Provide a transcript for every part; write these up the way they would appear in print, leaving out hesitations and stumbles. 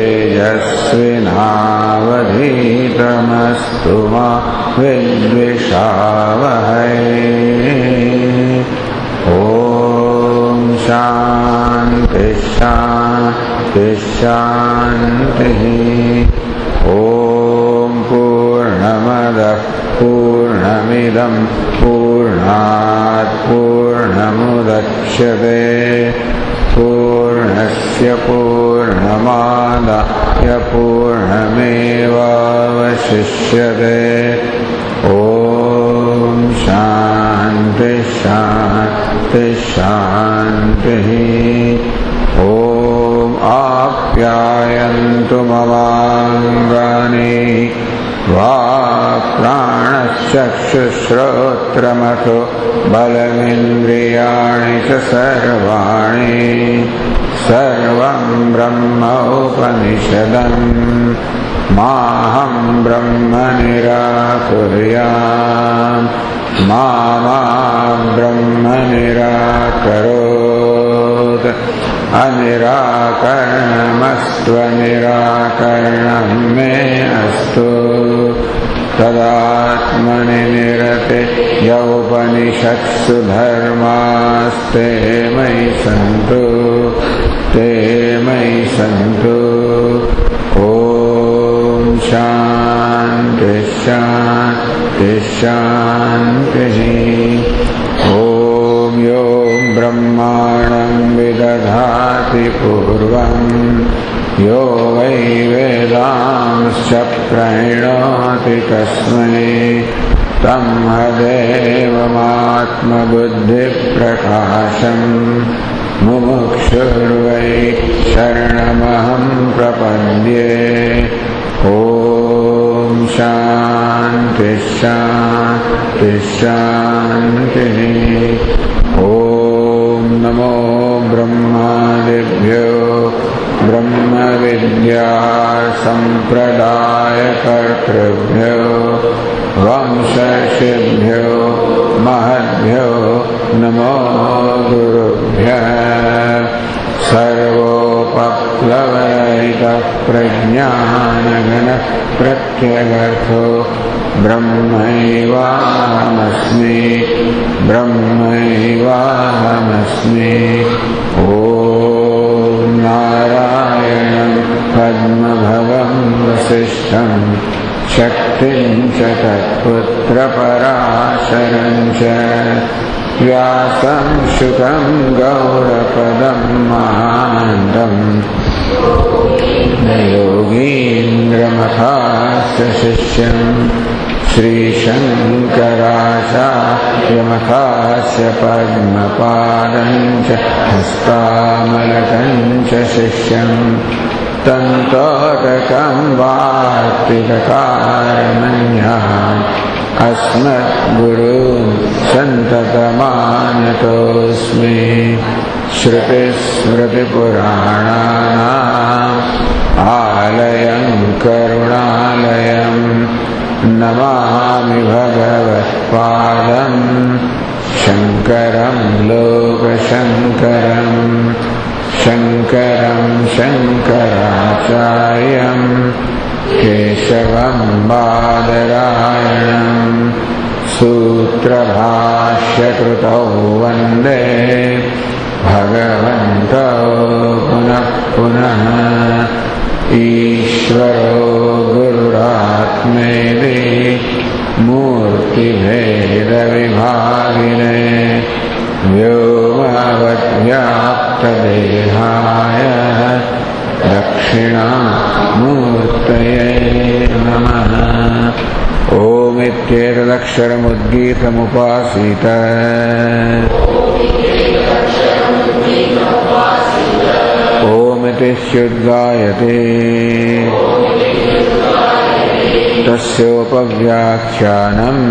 तेजस्विनावधीतमस्तु मा विद्विषावहै। ॐ शान्ति शान्ति शान्तिः। ॐ पूर्णमदः पूर्णमिदं पूर्णात् पूर्णमुदच्यते पूर्णस्य पूर्णमादाय पूर्णमेवावशिष्यते। ॐ शान्ति शान्ति शान्तिः। ॐ आप्यायन्तु ममाङ्गानि वाक्प्राणश्चक्षुश्रोत्रमथो बलमिन्द्रियाणि च सर्वाणि सर्वं ब्रह्मोपनिषदम् माहं ब्रह्म निराकुर्याम् मा ब्रह्म निराकरोत्। अनिराकरणमस्त्वनिराकरणं मे अस्तु। तदात्मनि निरते यौपनिषत्सु धर्मास्ते मयि सन्तु ते मयि सन्तु। ॐ शान्ति शान्ति शान्तिः। ॐ यो ब्रह्माणं विदधाति पूर्वम् यो वै वेदांश्च प्रणोति तस्मै तमहदेवमात्मबुद्धिप्रकाशम् मुमुक्षुर्वै शरणमहं प्रपद्ये। ॐ शान्ति शान्ति शान्तिः। ॐ नमो ब्रह्मादिभ्यो ब्रह्मविद्या सम्प्रदायकर्तृभ्यो वंशर्षिभ्यो महद्भ्यो नमो गुरुभ्यः। सर्वोपप्लवरहितः प्रज्ञानघनः प्रत्यगर्थो ब्रह्मैवाहमस्मि ब्रह्मैवाहमस्मि। ॐ नारायणं पद्मभवं वसिष्ठं शक्तिं च तत्पुत्रपराशरं च व्यासं शुकं गौरपदं महान्तम् योगीन्द्रमथास्य शिष्यं श्रीशङ्कराचार्यमथास्य पद्मपादं च हस्तामलकं च शिष्यं तन्तोदकं वार्तिककारमन्यः अस्मद्गुरुन् सन्ततमानतोऽस्मि। श्रुतिस्मृतिपुराणानाम् आलयं करुणालयं नमामि भगवत्पादं शङ्करं लोकशङ्करं शङ्करं शङ्कराचार्यं केशवं बादरायणं सूत्रभाष्यकृतौ वन्दे भगवन्तौ पुनः पुनः। ईश्वरो गुरुरात्मेति मूर्तिभेदविभागिने व्योमवद्व्याप्तदेहाय दक्षिणामूर्तये नमः। ओमित्येतदक्षरमुद्गीतमुपासीत ओमिति स्युद्गायते तस्योपव्याख्यानम्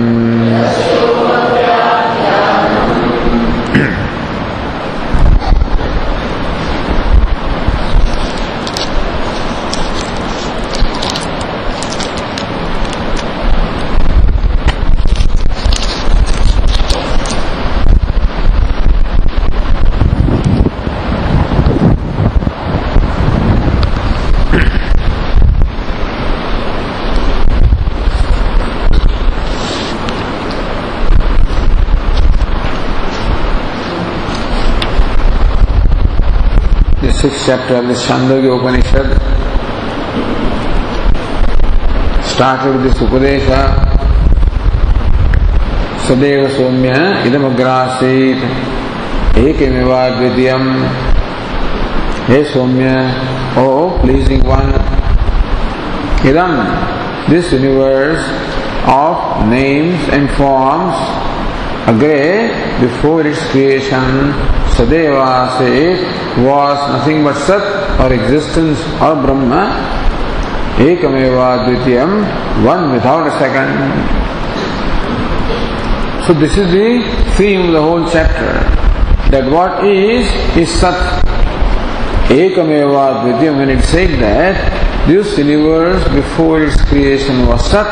6th chapter of the Chhandogya Upanishad, started with this Upadesha. Sadeva Somya idam agrasit ekemeva dvitiyam. Hey Somya, oh pleasing one, idam, this universe of names and forms, agre, before its creation, Sadeva says, was nothing but Sat or existence or Brahma, ekameva dvitiyam, one without a second. So this is the theme of the whole chapter, that what is Sat. Ekameva dvitiyam, when it said that this universe before its creation was Sat,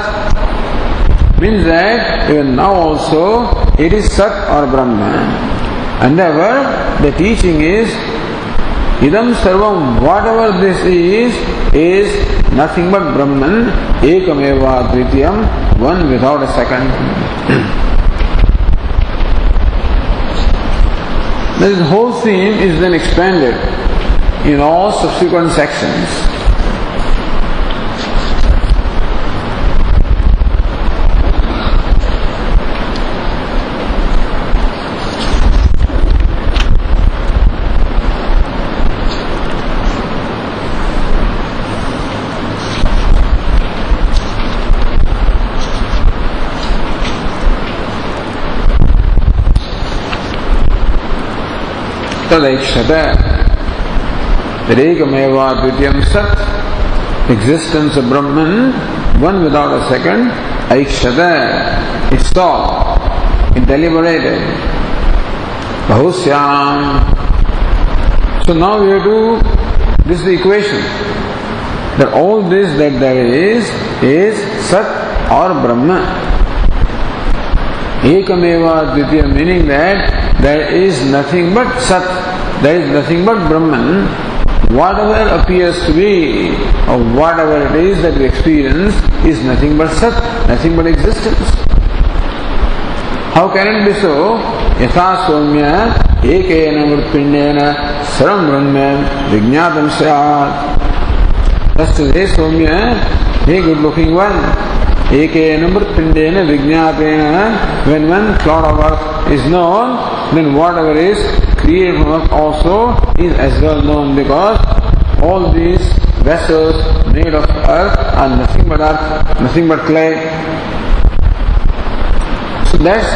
means that even now also it is Sat or Brahman. And therefore the teaching is idam sarvam, whatever this is nothing but Brahman, ekameva dvitiyam, one without a second. This whole theme is then expanded in all subsequent sections. Tadekshata, Regameva Dvityam Sat, existence of Brahman, one without a second, Aikshata, it saw, it deliberated, Bahusyam. So now we have to, this is the equation, that all this that there is Sat or Brahma. Ekameva Dvityam, meaning that there is nothing but Sat, there is nothing but Brahman. Whatever appears to be, or whatever it is that we experience, is nothing but Sat, nothing but existence. How can it be so? Yatha Somya ekena mritpindena saram brahman vijñātam syāt. Just as, hey Somya, hey good looking one, ekena mritpindena vijñātena, when one cloud of earth is known, then whatever is created from earth also is as well known, because all these vessels made of earth are nothing but earth, nothing but clay. So that's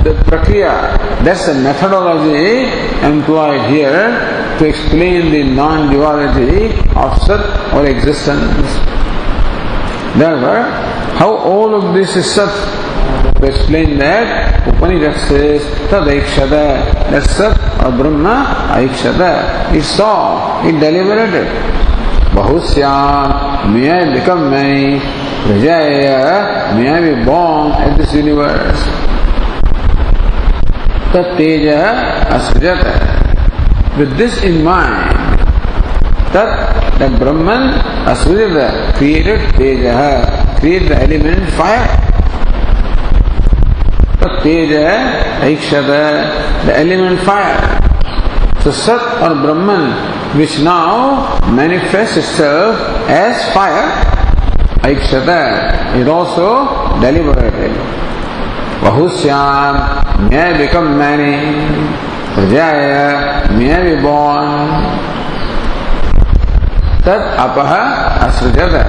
the prakriya, that's the methodology employed here to explain the non-duality of Sat or existence. Therefore, how all of this is Sat? To explain that, Upanishad says, Tadekshata, that Sat or Brahma, Aikshata, it saw, it deliberated. Bahusyam, may I become many, Prajaya, may I be born at this universe. Tat Teja Asrajata. With this in mind, that Brahman Asrajata created Teja, created the element fire. Teja, Aikshata, the element fire. So Sat or Brahman, which now manifests itself as fire, Aikshata, is also deliberated. Bahusyam, may I become many, Prajaya, may I be born. Tat apaha asrajata.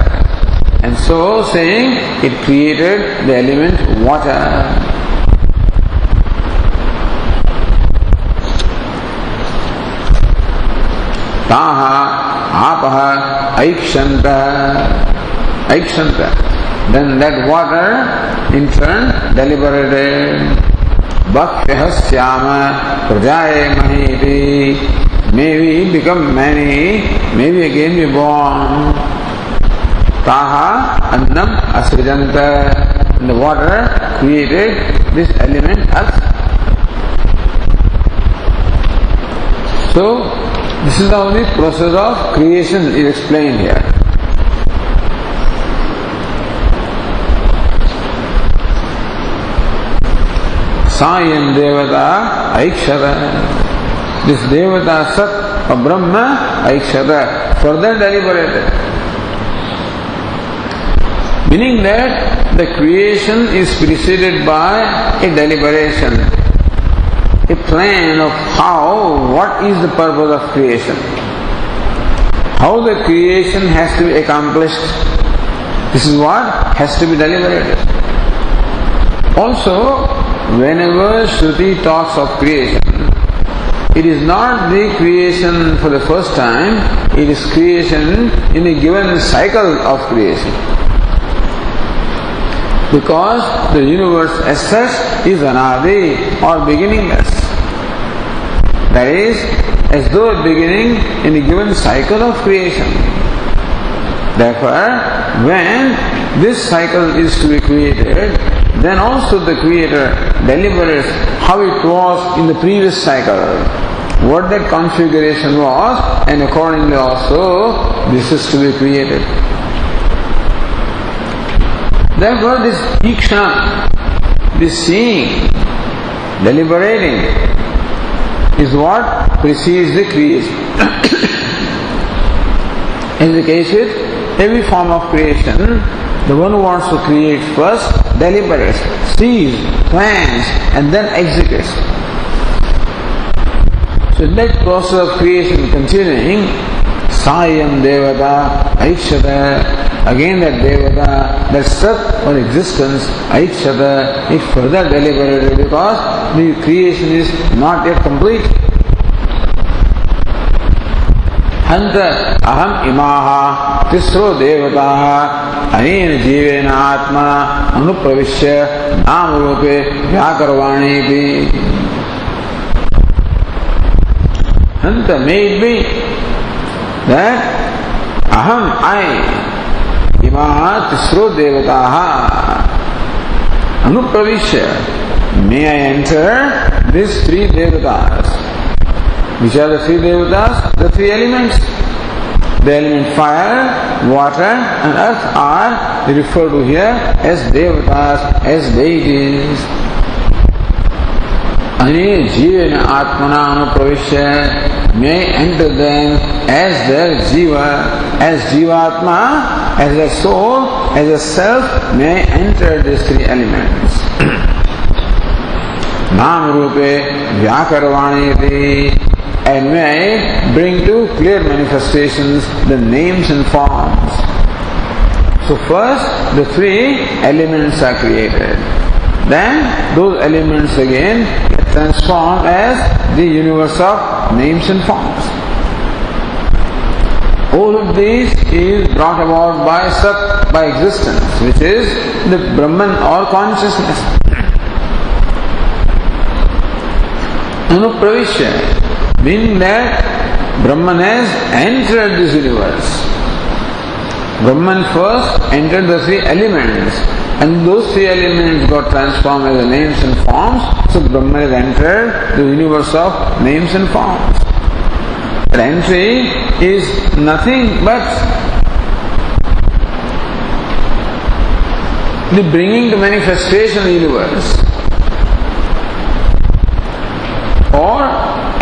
And so saying, it created the element water. Taha, apaha, aikshanta. Then that water in turn deliberated. Bhakyahasyama prajaye mahiti. May we become many, may we again be born. Taha, annam, asrijanta. And the water created this element earth. So, this is how the process of creation is explained here. Sayam Devata Aikshara. This Devata Sat or Brahma Aikshata, further deliberated. Meaning that the creation is preceded by a deliberation, a plan of what is the purpose of creation, how the creation has to be accomplished. This is what has to be deliberated. Also, whenever Shruti talks of creation, it is not the creation for the first time, it is creation in a given cycle of creation. Because the universe as such is anadi or beginningless. That is, as though beginning in a given cycle of creation. Therefore, when this cycle is to be created, then also the Creator deliberates how it was in the previous cycle, what that configuration was, and accordingly also this is to be created. Therefore, this ikshana, this seeing, deliberating, is what precedes the creation. In the case with every form of creation, the one who wants to create first deliberates, sees, plans, and then executes. So in that process of creation continuing, Sayam Devata Aikshata, again that Devata, that Sat or existence, Aikshata, is further deliberated because the creation is not yet complete. Hanta aham imaha tisro devataha anena jivena atmana anupravishya namarupe vyakarvani. Hanta, may it be that aham, I, imaha tisro devataha anupravishya, may I enter these three devatas. Which are the three devatas? The three elements. The element fire, water and earth are referred to here as devatas, as deities. Ane jivena atmana anupravishya, may enter them as their jiva, as jivatma, as a soul, as a self, may enter these three elements. Nam rupe vyakarvani, and may bring to clear manifestations the names and forms. So first the three elements are created. Then those elements again get transformed as the universe of names and forms. All of this is brought about by Sat, by existence, which is the Brahman or consciousness. Anupravishya, meaning that Brahman has entered this universe. Brahman first entered the three elements, and those three elements got transformed as the names and forms. So Brahman has entered the universe of names and forms. That entry is nothing but the bringing to manifestation of the universe, or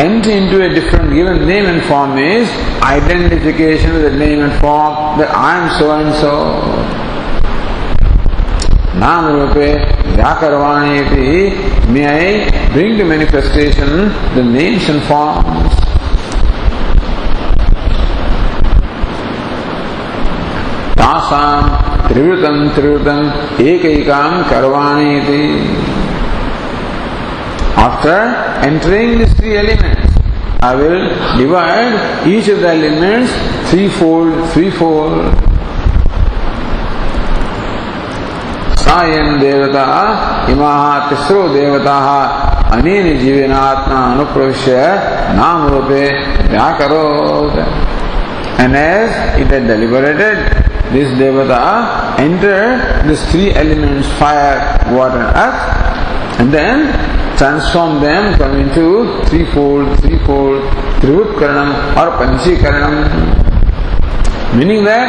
entry into a different given name and form is identification with the name and form that I am so and so. Nam rupe vyakarvani iti, may I bring to manifestation the names and forms. Tasam trivrutam ekaikam karvani iti. After entering these three elements, I will divide each of the elements threefold. Sayam devata imaha tisro devataha aneni jivenatma anupravishya namrupe vyakarot. And as it had deliberated, this devata entered these three elements, fire, water and earth, and then transform them, come into threefold, Trivut Karanam or Panchi Karanam. Meaning that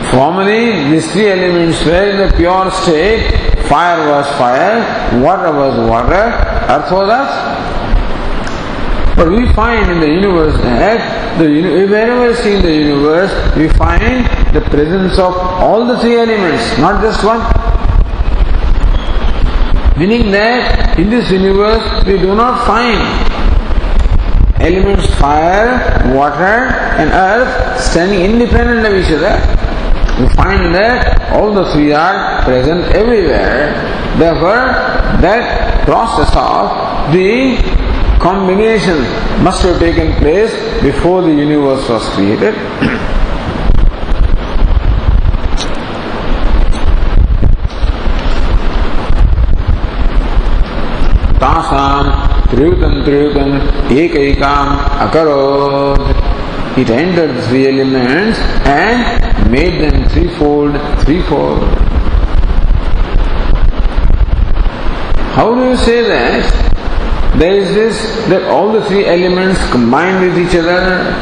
formerly these three elements were in the pure state. Fire was fire, water was water, earth was earth. But we find in the universe that wherever we see in the universe, we find the presence of all the three elements, not just one. Meaning that in this universe we do not find elements fire, water and earth standing independent of each other. We find that all the three are present everywhere. Therefore, that process of the combination must have taken place before the universe was created. Tasam triyutam ekaikam akarod. It entered the three elements and made them threefold. How do you say that? There is this, that all the three elements combined with each other.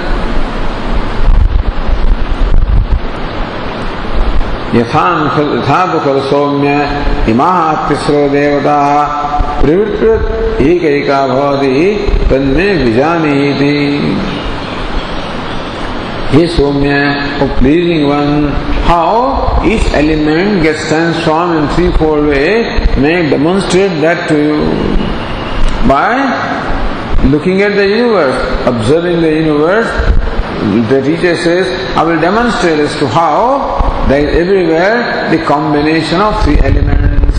Yatha kal soumya imaha tisro devata privritvat ekaika bhavati tanme vijanihiti. He Soumya, O pleasing one, how each element gets transformed in threefold way, may I demonstrate that to you by looking at the universe, observing the universe. The teacher says, I will demonstrate as to how there is everywhere the combination of three elements.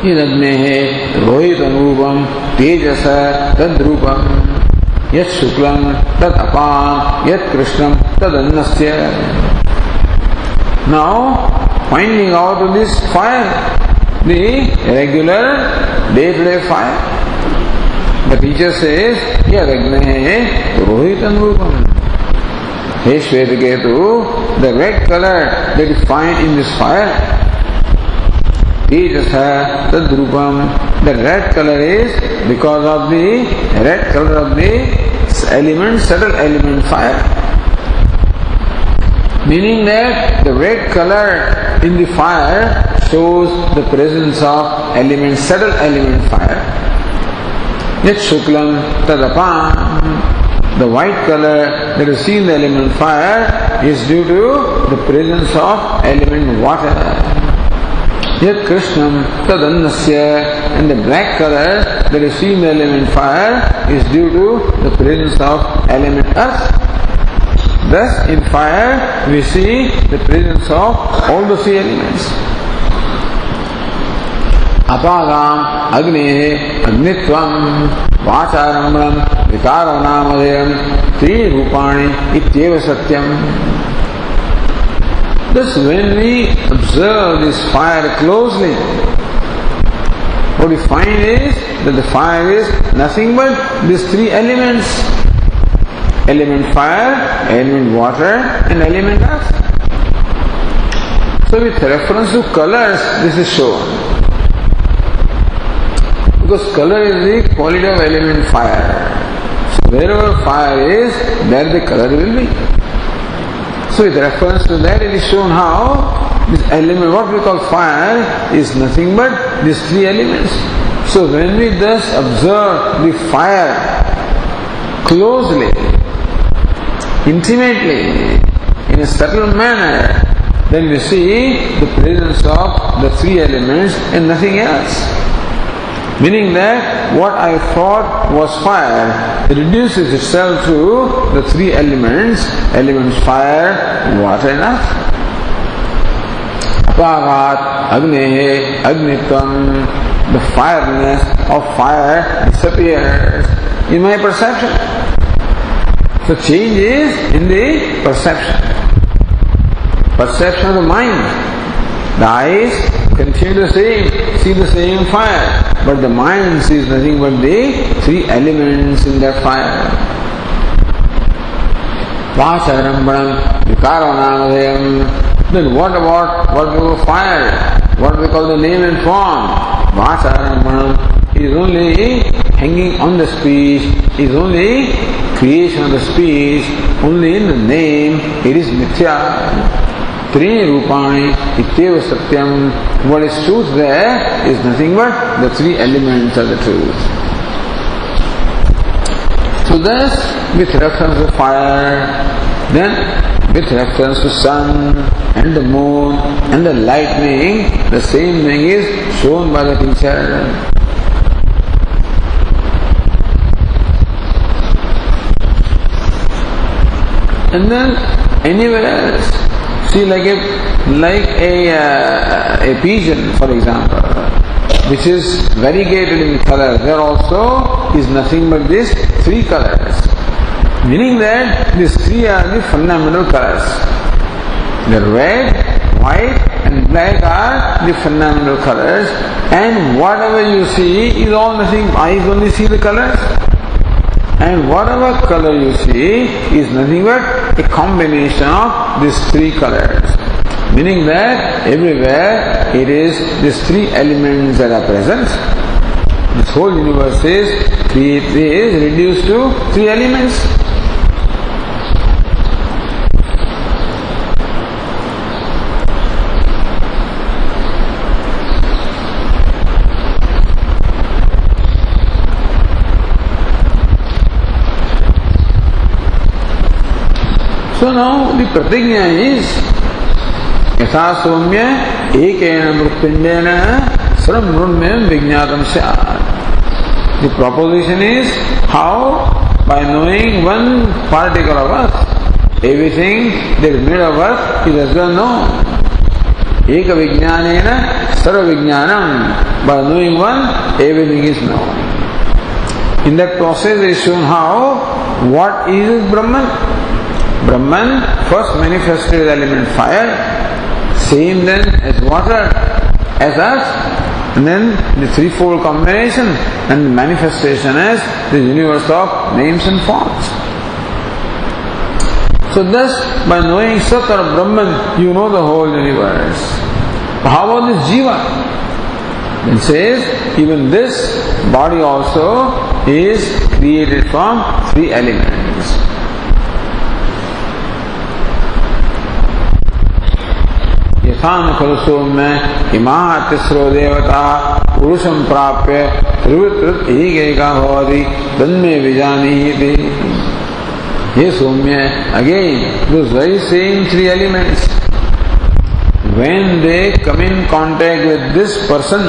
Idagnehe rohitanupam tejasa tadrupam Yat Shuklam, Tat Apam, Yat Krishnam, Tad Annasya. Now, finding out of this fire, the regular day-to-day fire. The teacher says, Yadagnehe Rohitan Rupam. Hey Shvetaketu, the red color that is found in this fire, Tejasa Tadrupam. The red color is because of the red color of the element, subtle element fire. Meaning that the red color in the fire shows the presence of element, subtle element fire. Yat Shuklam Tadapam. The white color that is seen in the element fire is due to the presence of element water. Yat Krishnam Tad Annasya. And the black color that is seen in the element fire is due to the presence of element earth. Thus, in fire, we see the presence of all the three elements. Apagam Agnehe Agnitvam Vacharambram Vikaravanamadayam Tri Rupani Ityeva Satyam. Thus, when we observe this fire closely, what we find is that the fire is nothing but these three elements. Element fire, element water and element earth. So with reference to colors, this is shown. Because color is the quality of element fire. So wherever fire is, there the color will be. So with reference to that, it is shown how this element, what we call fire, is nothing but these three elements. So when we thus observe the fire closely, intimately, in a subtle manner, then we see the presence of the three elements and nothing else. Meaning that what I thought was fire reduces itself to the three elements fire, water and earth. Apagat, Agnehe, Agnitvam, the fireness of fire disappears in my perception. The change is in the perception. Perception of the mind. The eyes continue the same, see the same fire, but the mind sees nothing but the three elements in that fire. Vacharambanam, Vikaravanamadayam. Then what about what we call fire? What we call the name and form? Vacharambanam is only hanging on the speech, is only creation of the speech, only in the name, it is mithya. Tri Rupani Ityeva Satyam. What is truth there is nothing but the three elements of the truth. So thus, with reference to fire, then with reference to sun and the moon and the lightning, the same thing is shown by the teacher. And then anywhere else, see like a pigeon, for example, which is variegated in color, there also is nothing but these three colors. Meaning that these three are the fundamental colors. The red, white and black are the fundamental colors, and whatever you see is all nothing, eyes only see the colors. And whatever color you see is nothing but a combination of these three colors. Meaning that everywhere it is these three elements that are present. This whole universe is reduced to three elements. So now the pratigna is yatha somya ekena mrutyendena saramrunmyam vijnatam syat. The proposition is how by knowing one particle of earth, everything that is made of earth is as well known. Eka vijnanena sarva vijnanam. By knowing one, everything is known. In that process it is shown how, what is Brahman? Brahman first manifested the element fire, same then as water, as earth, and then the threefold combination and the manifestation as the universe of names and forms. So thus, by knowing Sat or Brahman, you know the whole universe. How about this Jiva? It says, even this body also is created from three elements. यथान खलुसोम्य इमा तिस्रो देवता पुरुषं प्राप्य त्रिवृत एकेका भवति तन्मे विजानीहि. Hey Somya, again those very same three elements, when they come in contact with this person,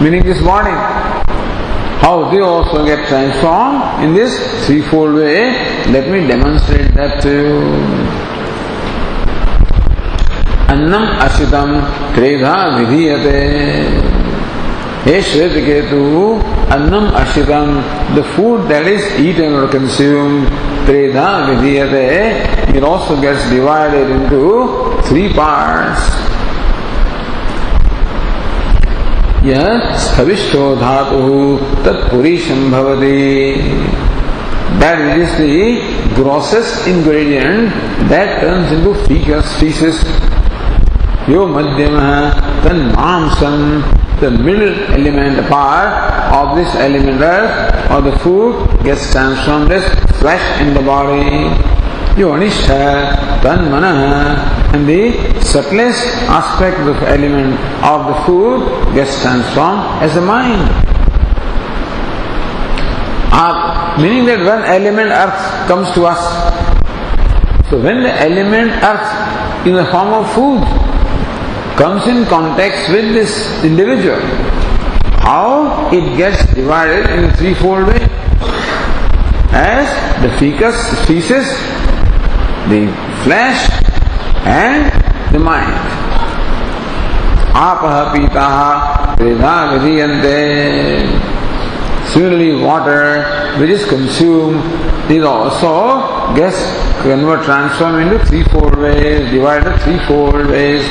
meaning this body, how they also get transformed in this threefold way. Let me demonstrate that to you. Annam ashitam tredha vidhiyate. Hey Shvetiketu, annam ashitam, the food that is eaten or consumed, tredha vidhiyate, it also gets divided into three parts. Yah sthavishto dhatuhu tat purisham bhavati. That which is the grossest ingredient that turns into feces. Yo madhyamah tan mamsam, the middle element, a part of this element earth or the food gets transformed as flesh in the body. Yo anishtha tan manah, and the subtlest aspect of the element of the food gets transformed as the mind. Meaning that when element earth comes to us, so when the element earth in the form of food comes in contact with this individual, how it gets divided in a threefold way, as the feces, the flesh and the mind. Apaha pitaha tredha vidhiyante. Similarly, water which is consumed is also gets transformed into threefold ways, divided threefold ways.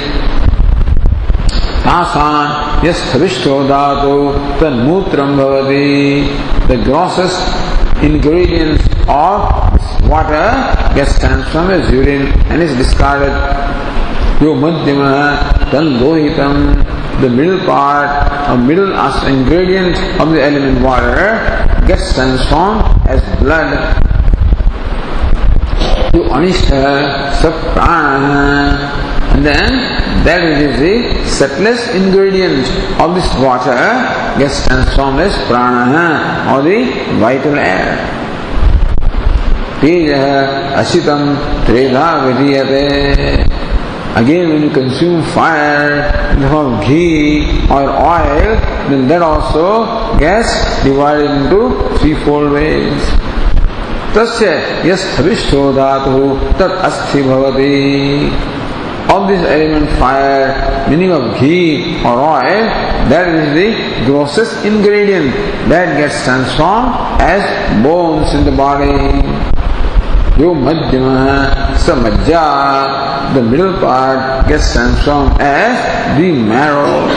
Tasan yasthavishto dhatu tan mutram bhavati. The grossest ingredient of water gets transformed as urine and is discarded. Yo madhyama tan lohitam. The middle part, or middle ingredient of the element water gets transformed as blood. To anishtha saprana. And then that which is the subtlest ingredient of this water gets transformed as prana, or the vital air. Teja Ashitam Treda Vidiyate. Again, when you consume fire in the form of ghee or oil, then that also gets divided into threefold ways. Tasya yasthavishto dhatu tat asthi bhavati. Of this element fire, meaning of ghee or oil, that is the grossest ingredient that gets transformed as bones in the body. Yo madhyama sa majja, the middle part gets transformed as the marrow.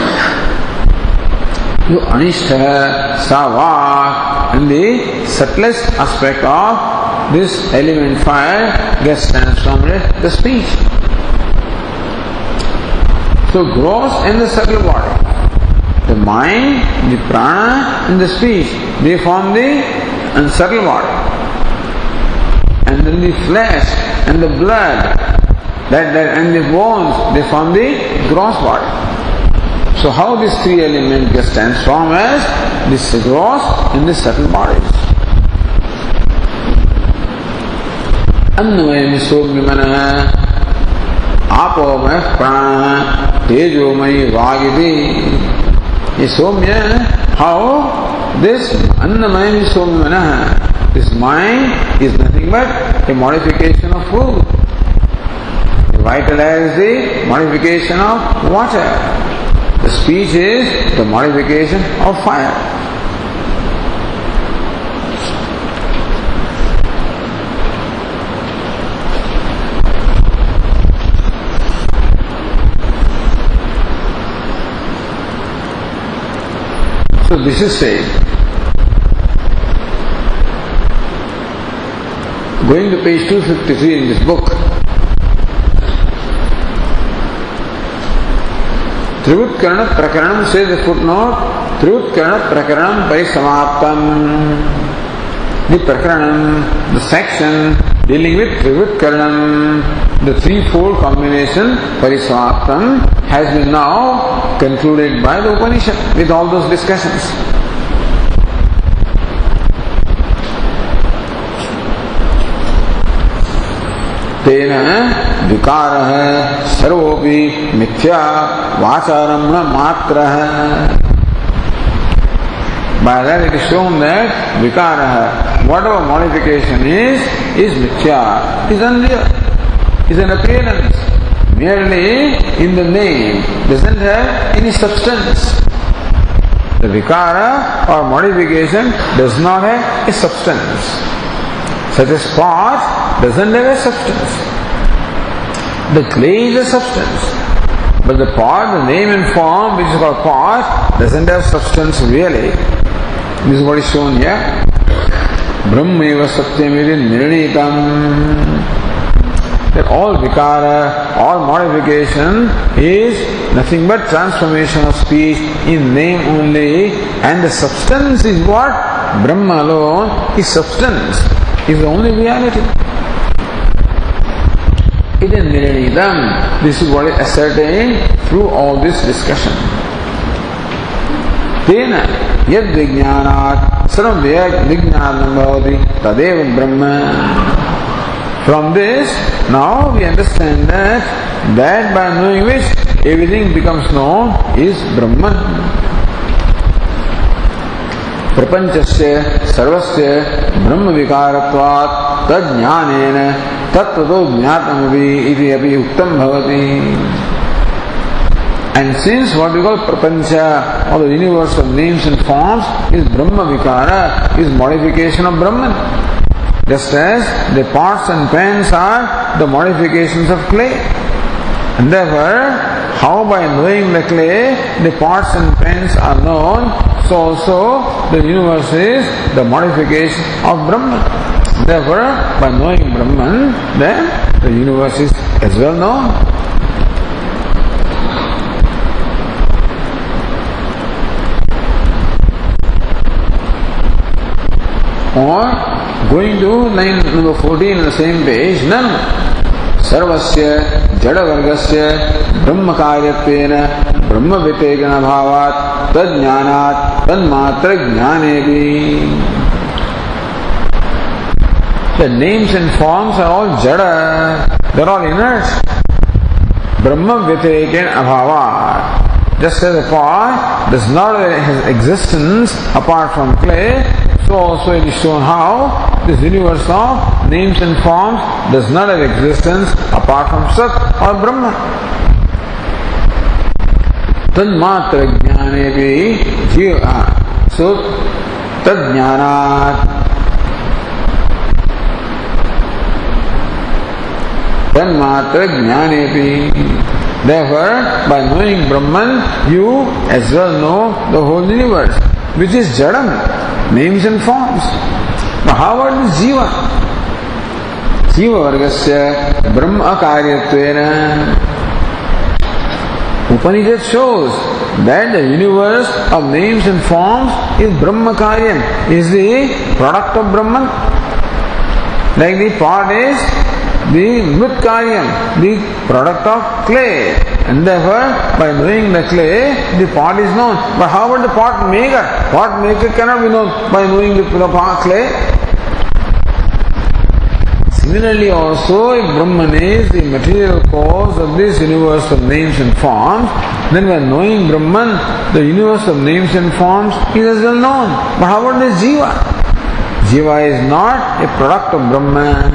Yo anishtha sa vak, and the subtlest aspect of this element fire gets transformed as the speech. So gross and the subtle body, the mind, the prana and the speech, they form the unsubtle body. And then the flesh and the blood, and the bones, they form the gross body. So how these three elements get transformed as this gross and the subtle bodies. Annamaya misobhimana apomaya prana Tejomai Vagiti. Is Somya, how this Annamaya Somya, this mind is nothing but a modification of food. The vital air is the modification of water. The speech is the modification of fire. So this is said. Going to page 253 in this book, Trivutkarana Prakaranam says the footnote, Trivutkarana Prakaranam Parisamaptam. The Prakaranam, the section dealing with Trivutkaranam, the threefold combination Parisamaptam, has been now concluded by the Upanishad with all those discussions. Tena vikaraha sarvopi mithya vacharamna matraha. By that it is shown that vikaraha, whatever modification is mithya, is unreal, is an appearance. Merely in the name, doesn't have any substance. The vikara or modification does not have a substance. Such as pot doesn't have a substance. The clay is a substance. But the pot, the name and form, which is called pot, doesn't have substance really. This is what is shown here. Brahmeva satyamidin nirnitam. That all vikara, all modification is nothing but transformation of speech in name only, and the substance is what? Brahma alone is substance, is the only reality. It is nirnidam. This is what is ascertained through all this discussion. Tena yad vijnanat sarvam vijnanam bhavati tadev brahma. From this, now we understand that by knowing which everything becomes known is Brahman. Prapanchasya sarvasya brahma vikaratvat tad jnanena tattvato jnatamavi iti api uktam bhavati. And since what we call prapancha, or the universe of names and forms, is Brahma vikara, is modification of Brahman. Just as the pots and pans are the modifications of clay. And therefore, how by knowing the clay, the pots and pans are known, so also the universe is the modification of Brahman. Therefore, by knowing Brahman, then the universe is as well known. Or going to line number 14 on the same page, Nanu Sarvasya Jadavargasya Brahma Karyatvena Brahma Vitegana Bhavat Tad Jnanat Tad Matra Jnanevi. The names and forms are all jada, they are all inert. Brahma vyatirekan abhava. Just as a pot does not have existence apart from clay, so also it is shown how this universe of names and forms does not have existence apart from Sat or Brahma. Tanmatra jnane jiva. So, tad jnanat. Tanmatra jnane. Therefore, by knowing Brahman, you as well know the whole universe, which is jadam, names and forms. Now, how about this jiva? Jiva vargasya brahma akaryatvena. Upanishad shows that the universe of names and forms is Brahma karyam, is the product of Brahman. Like the pot is the mrit karyam, the product of clay. And therefore, by knowing the clay, the pot is known. But how about the pot maker? Pot maker cannot be known by knowing the pot clay. Similarly also, if Brahman is the material cause of this universe of names and forms, then by knowing Brahman, the universe of names and forms is as well known. But how about this Jiva? Jiva is not a product of Brahman.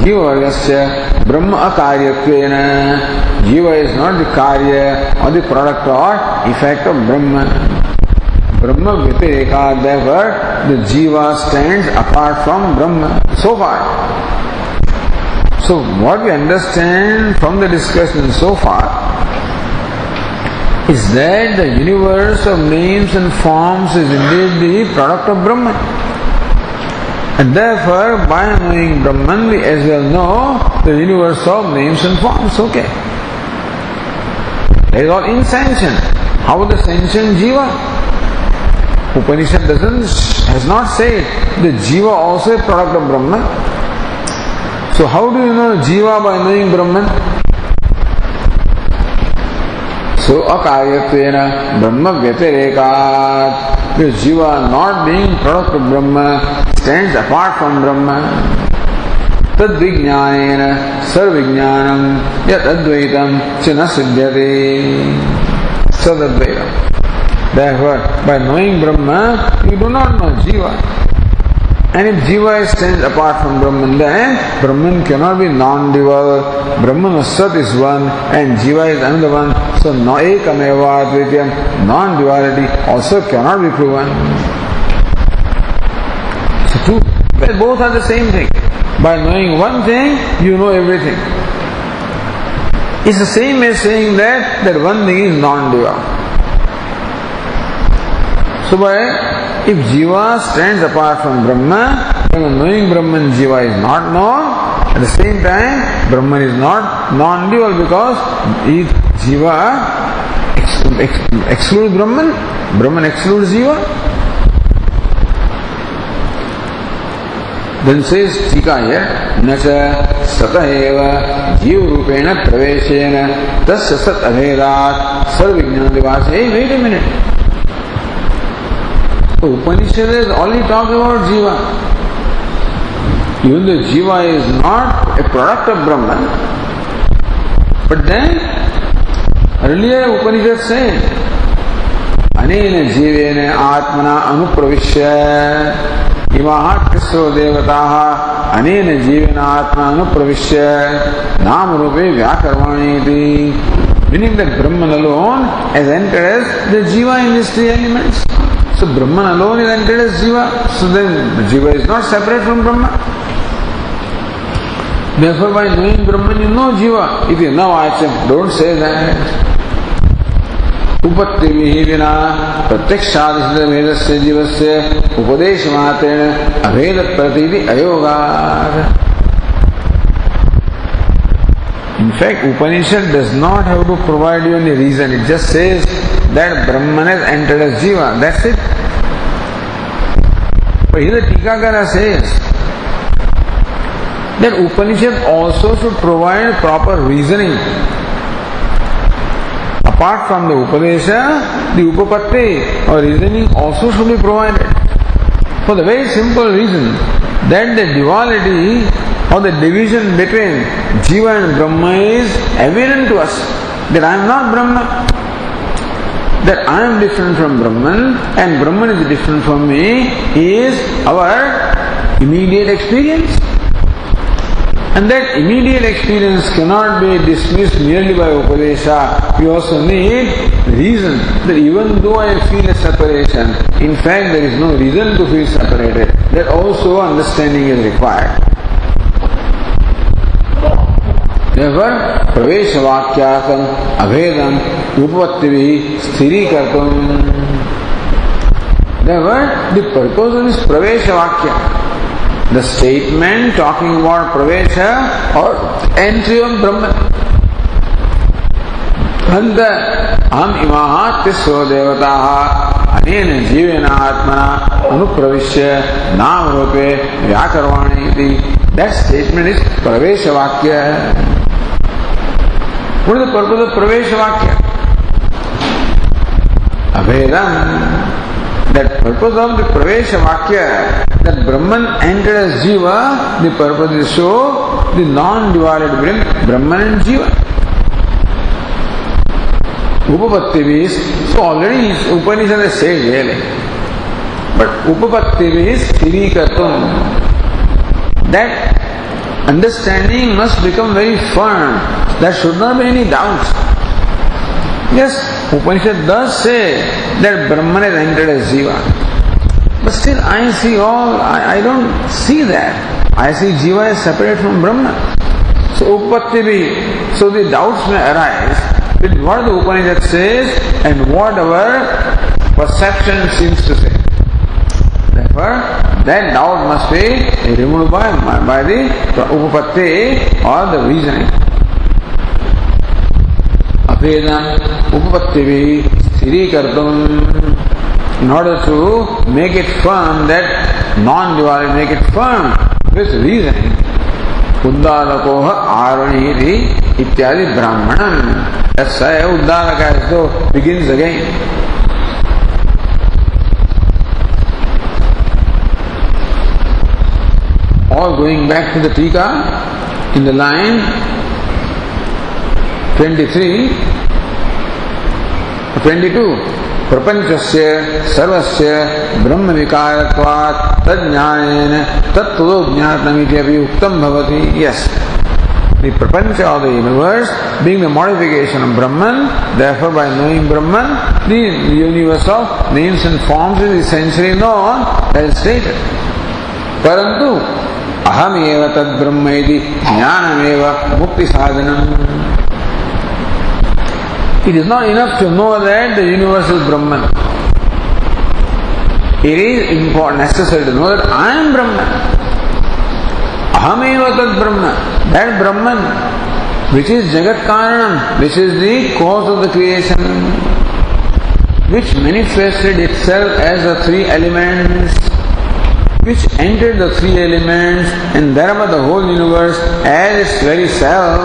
Jiva vargasya Brahma akaryatvena. Jiva is not the karya or the product or effect of Brahman. Brahma vyatirekha, therefore the Jiva stands apart from Brahma. So far. So what we understand from the discussion so far is that the universe of names and forms is indeed the product of Brahman. And therefore, by knowing Brahman, we as well know the universe of names and forms. Okay. That is all in sanction. How the sentient Jiva? Upanishad has not said the Jiva also a product of Brahman. So how do you know Jiva by knowing Brahman? So akaryatvena Brahma vyatirekat. The Jiva not being product of Brahma stands apart from Brahma. Tad vijnanena sarvijnanam yat advaitam chana siddhyate. Sadadvaitam. Therefore, by knowing Brahma, you do not know Jiva. And if Jiva stands apart from Brahman, then Brahman cannot be non-dual. Brahman or Sat is one and Jiva is another one. So no ekameva advityam, non-duality also cannot be proven. So two, well, both are the same thing. By knowing one thing, you know everything. It's the same as saying that one thing is non-dual. So if Jiva stands apart from Brahma, then knowing Brahman, Jiva is not known. At the same time, Brahman is not non-dual because Jiva excludes Brahman, Brahman excludes Jiva. Then says Tika here, Nacha Sataheva Jiva Rupena Praveshena Tasya Sat Abhedat Sarvijnana Divas. Hey, wait a minute. So Upanishad has only talked about Jiva. Even though Jiva is not a product of Brahman. But then, earlier Upanishad said, Anena Jivena Atmana Anupravishya Imaha Krisro Devataha Anena Jivena Atmana Anupravishya Namarupe Vyakarvaniti. Meaning that Brahman alone has entered as the Jiva in these three elements. So Brahman alone is entered as Jiva. So then the Jiva is not separate from Brahman. Therefore by knowing Brahman you know Jiva. Iti na vacham. Don't say that. Upatti vihivina pratyakshadisya vedasya jivasya upadeshamatrena aveda pratiti ayoga. In fact, Upanishad does not have to provide you any reason. It just says that Brahman has entered as Jiva. That's it. But here the Tikakara says that Upanishad also should provide proper reasoning. Apart from the Upadesha, the Upapatti or reasoning also should be provided. For the very simple reason that the duality or the division between Jiva and Brahma is evident to us. That I am not Brahma. That I am different from Brahman and Brahman is different from me is our immediate experience. And that immediate experience cannot be dismissed merely by Upadesha. We also need reason that even though I feel a separation, in fact there is no reason to feel separated. That also understanding is required. Therefore, Pravesha Vakyasam Abhedam Upapattivi Sthirikartam. Therefore, the purpose of this Pravesha Vakya, the statement talking about Pravesha or entry of Brahman. Anta aham imaha tisro devataha anena jivena atmana anupravishya nam rupe vyakarvani iti. That statement is Pravesha Vakya. What is the purpose of Pravesha Vakya? Abhedam. That purpose of the Pravesha Vakya, that Brahman entered as Jiva, the purpose is to show the non-duality between Brahman and Jiva. Upapatti is, so already Upanishad has said really. But Upapatti is Sthirikatum. That understanding must become very firm. There should not be any doubt. Yes, Upanishad does say that Brahman has entered as Jiva. But still I don't see that. I see Jiva as separate from Brahman. So Upapatti, so the doubts may arise with what the Upanishad says and what our perception seems to say. Therefore, that doubt must be removed by the Upapatti or the reasoning. Apedam Upapattivi Sthirikartam, in order to make it firm, that non-duality, make it firm with reasoning. Uddalakoha Araniti Ityadi Brahmanam. That's why Uddalaka as though begins again. Or going back to the Tika in the line 22 Prapanchasya Sarvasya Brahma Vikaratvat Tajnayena Tattva Jnatnamiti Api Uktam Bhavati. Yes, the Prapancha of the universe being the modification of Brahman, therefore by knowing Brahman, the universe of names and forms is essentially known as stated. Parantu Aham eva tad Brahma iti jnanam eva mukti sadhanam. It is not enough to know that the universe is Brahman. It is important, necessary to know that I am Brahman. Aham eva tad Brahma. That Brahman, which is Jagat Karanam, which is the cause of the creation, which manifested itself as the three elements, which entered the three elements and thereby the whole universe as its very self.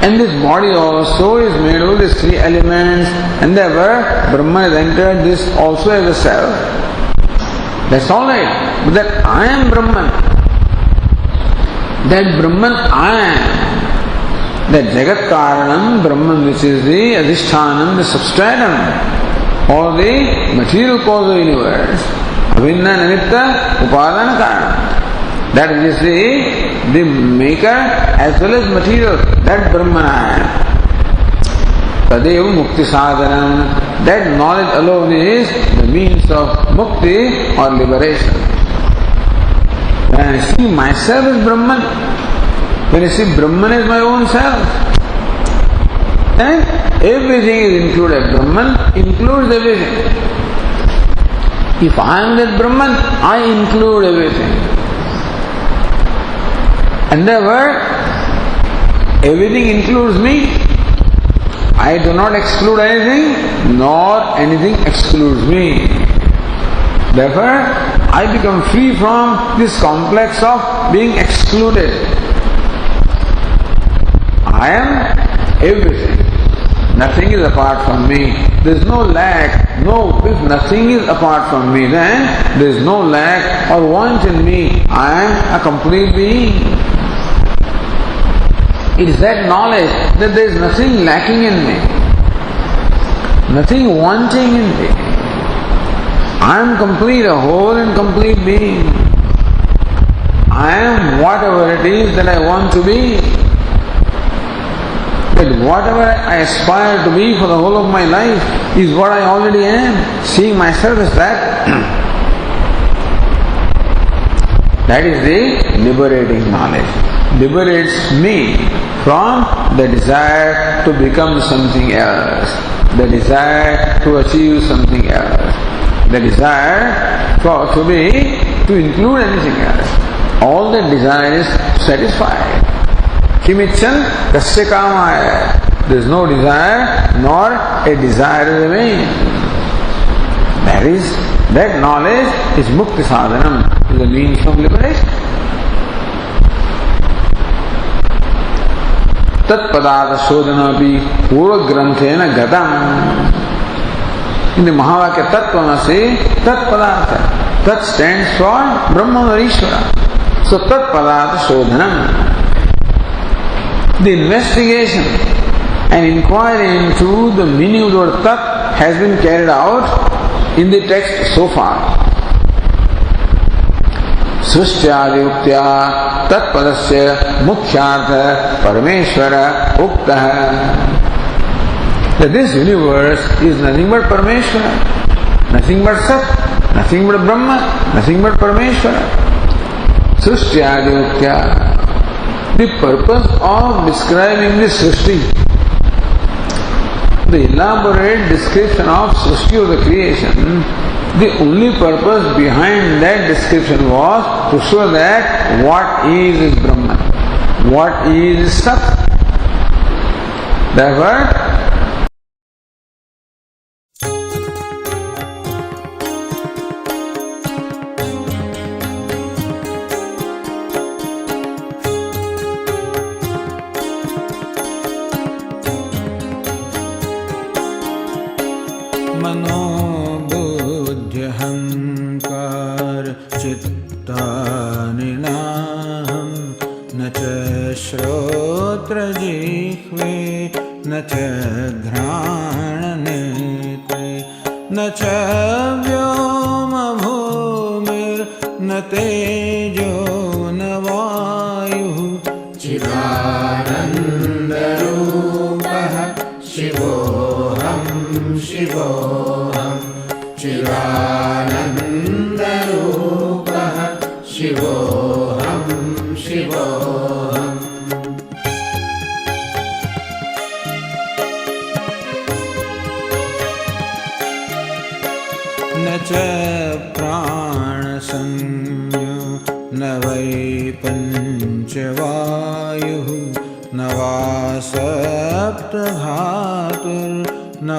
And this body also is made of these three elements, and therefore Brahman has entered this also as a self. That's alright. But that I am Brahman, that Brahman I am, that Jagat Karanam, Brahman which is the Adhishthanam, the substratum, or the material cause of the universe, Avinna Nimitta Upadana Karanam. That is the maker as well as material, that Brahman I am. Tadeva Mukti Sadhanam. That knowledge alone is the means of Mukti or liberation. When I see myself as Brahman, when I see Brahman as my own self, then everything is included. Brahman includes everything. If I am that Brahman, I include everything. And therefore, everything includes me. I do not exclude anything, nor anything excludes me. Therefore, I become free from this complex of being excluded. I am everything. Nothing is apart from me. There is no lack, no, if nothing is apart from me, then there is no lack or want in me. I am a complete being. It is that knowledge that there is nothing lacking in me, nothing wanting in me. I am complete, a whole and complete being. I am whatever it is that I want to be. That whatever I aspire to be for the whole of my life is what I already am. Seeing myself as that. That is the liberating knowledge. Liberates me from the desire to become something else, the desire to achieve something else, the desire to include anything else. All that desire is satisfied. Kimichan kasya kamaya. There is no desire nor a desire remains. That knowledge is mukti sadhanam, the means of liberation. Tat padartha shodhanapi purva granthena gadam. In the Mahavakya Tattvamasi, Tat Padartha. Tat stands for Brahman or Ishvara. So Tat Padartha Shodhanam. The investigation and inquiry into the meaning of the word Tat has been carried out in the text so far. Srishtyadi uktya Tat Padasya Mukhyartha Parameshvara Uktaha. That this universe is nothing but Parameshvara, nothing but Sat, nothing but Brahma, nothing but Parameshvara. Srishtyadhyutya. The purpose of describing this Srishti, the elaborate description of Srishti of the creation, the only purpose behind that description was to show that what is Brahman, what is Sat. Therefore, मनोबुद्ध्यहंकार चित्तानिनाहं न च श्रोत्रजिह्वे न च घ्राणनेत्रे न च व्योमभूमिर्न तेजो न वायुः चिदानन्दरूपः शिवोऽहं शिवोऽहं चिदानन्दरूपः शिवोऽहं शिवोऽहम् न च प्राणसंज्ञो न वै पञ्चवायुः न वा सप्तधातुर्न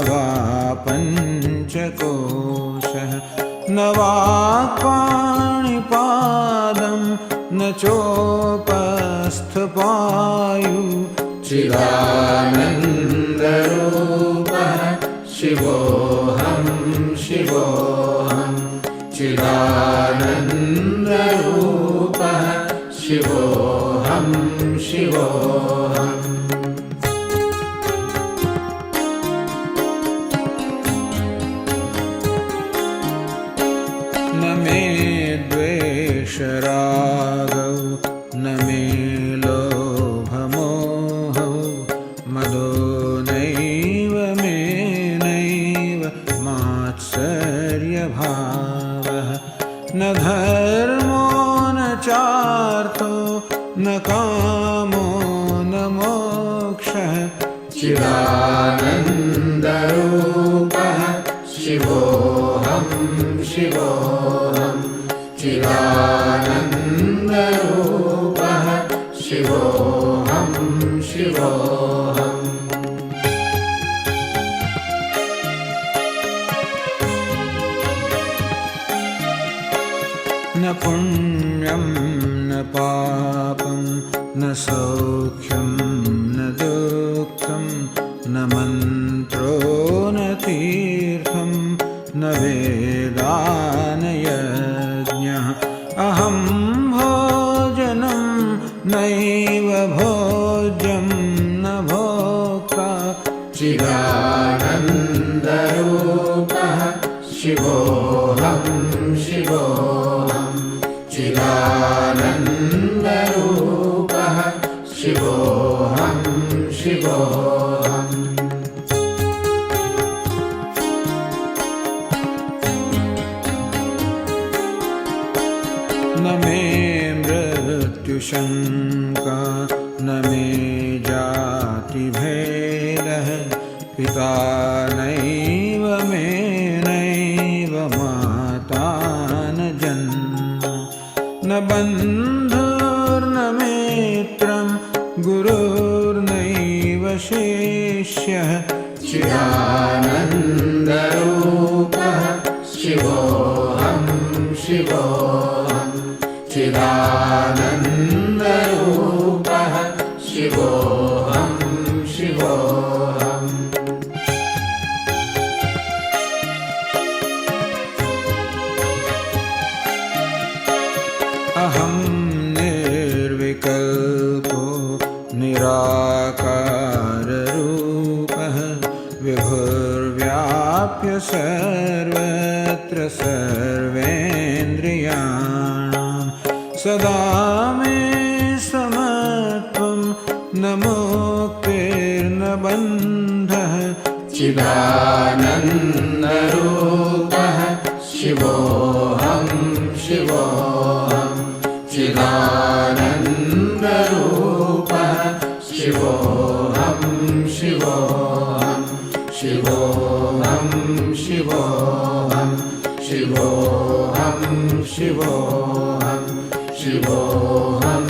वा पञ्चकोशः न वा पाणिपादं न चोपस्थपायुः चिदानन्दरूपः शिवोऽहं शिवोऽहं चिदानन्दरूपः शिवोऽहं शिवोऽहम् न मे द्वेषरागौ न मे लोभमोहौ मदो नैव मे नैव मात्सर्यभावः न धर्मो न चार्थो न कामो न मोक्षः चिदानन्दरूपः शिवोऽहं शिवोऽहं चिदानन्दरूपः शिवोऽहं शिवोऽहम् न पुण्यं न पापं न सौख्यं न दुःखं न मन्त्रो न तीर्थं नैव भोज्यं न भोक्ता चिदानन्दरूपः शिवोऽहं शिवोऽहं चिदानन्दरूपः शिवोऽहं शिवोऽहम् न मे मृत्युशङ्का न मे जातिभेदः पिता नैव मे नैव माता न जन्म न बन्धुर्न मित्रं गुरुर्नैव शिष्यः चिदानन्दरूपः शिवोऽहं शिवोऽहं चिदानन्दरूपः शिवोऽहं शिवोऽहम् अहं निर्विकल्पो निराकाररूपः विभुर्व्याप्य सर्वत्र सर्वेन्द्रियाणां सदा मे समत्वं न मुक्तिर्न बन्धः चिदानन्दरूपः शिवोऽहं शिवोऽहं चिदानन्दरूपः शिवोऽहं शिवोऽहं शिवोऽहं शिवोऽहं शिवोऽहं शिवोऽहं शिवोऽहं